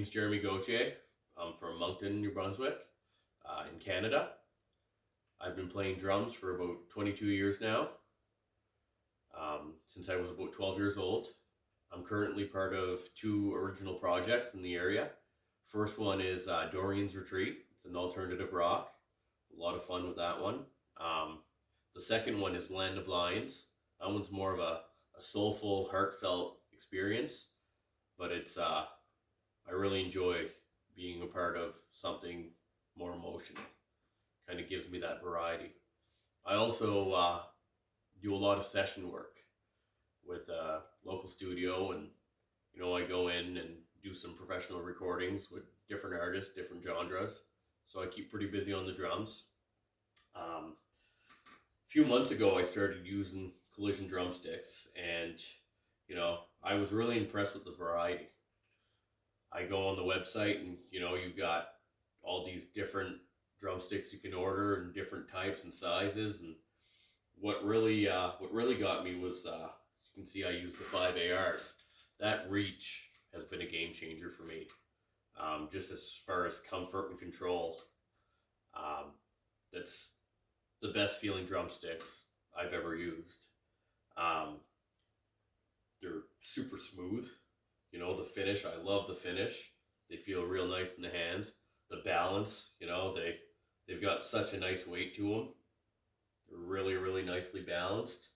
name's Jeremie Gauthier. I'm from Moncton, New Brunswick, in Canada. I've been playing drums for about 22 years now, since I was about 12 years old. I'm currently part of two original projects in the area. First one is Dorian's Retreat. It's an alternative rock. A lot of fun with that one. The second one is Land of Lions. That one's more of a soulful, heartfelt experience, but it's I really enjoy being a part of something more emotional. Kind of gives me that variety. I also do a lot of session work with a local studio, and I go in and do some professional recordings with different artists, different genres. So I keep pretty busy on the drums. A few months ago, I started using Collision Drumsticks, and I was really impressed with the variety. I go on the website, and you've got all these different drumsticks you can order in different types and sizes. And what really got me was, as you can see, I use the 5 ARs. That reach has been a game changer for me. Just as far as comfort and control, that's the best feeling drumsticks I've ever used. They're super smooth. The finish, I love the finish. They feel real nice in the hands. The balance, they've got such a nice weight to them. They're really, really nicely balanced.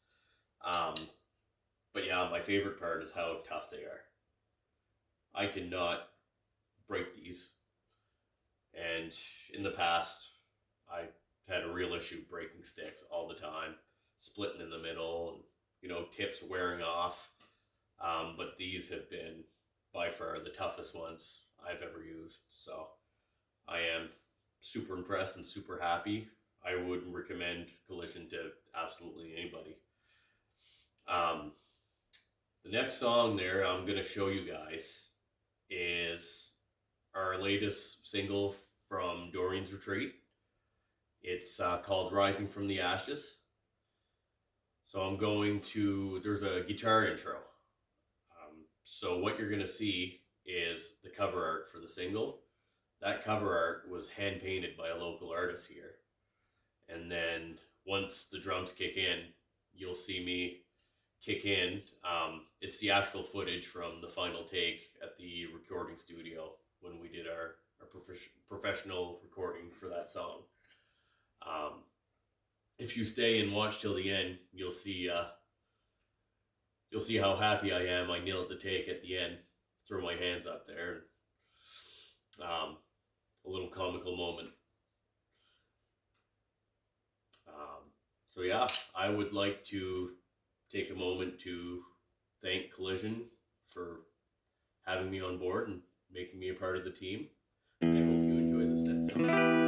But yeah, my favorite part is how tough they are. I cannot break these. And in the past, I had a real issue breaking sticks all the time, splitting in the middle, and tips wearing off. But these have been by far the toughest ones I've ever used. So I am super impressed and super happy. I would recommend Collision to absolutely anybody. The next song there I'm going to show you guys is our latest single from Dorian's Retreat. It's called Rising from the Ashes. So there's a guitar intro. So what you're going to see is the cover art for the single. That cover art was hand painted by a local artist here. And then once the drums kick in, you'll see me kick in. It's the actual footage from the final take at the recording studio when we did our professional recording for that song. If you stay and watch till the end, you'll see how happy I am. I nailed the take at the end. Throw my hands up there. A little comical moment. So yeah, I would like to take a moment to thank Collision for having me on board and making me a part of the team. I hope you enjoy this next song.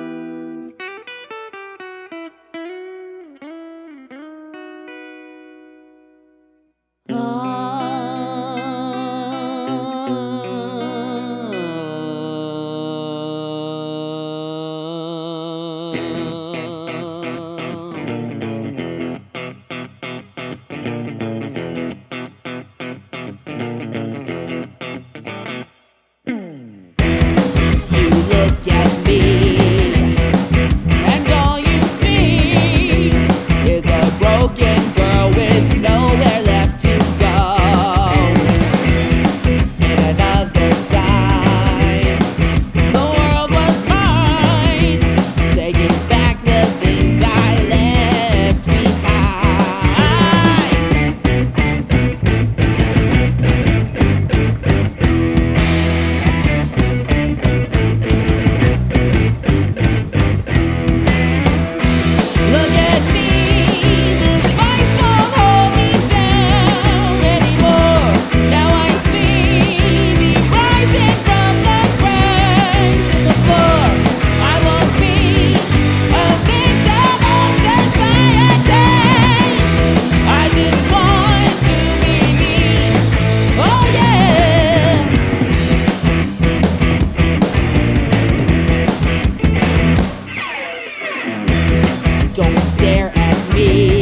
Don't stare at me.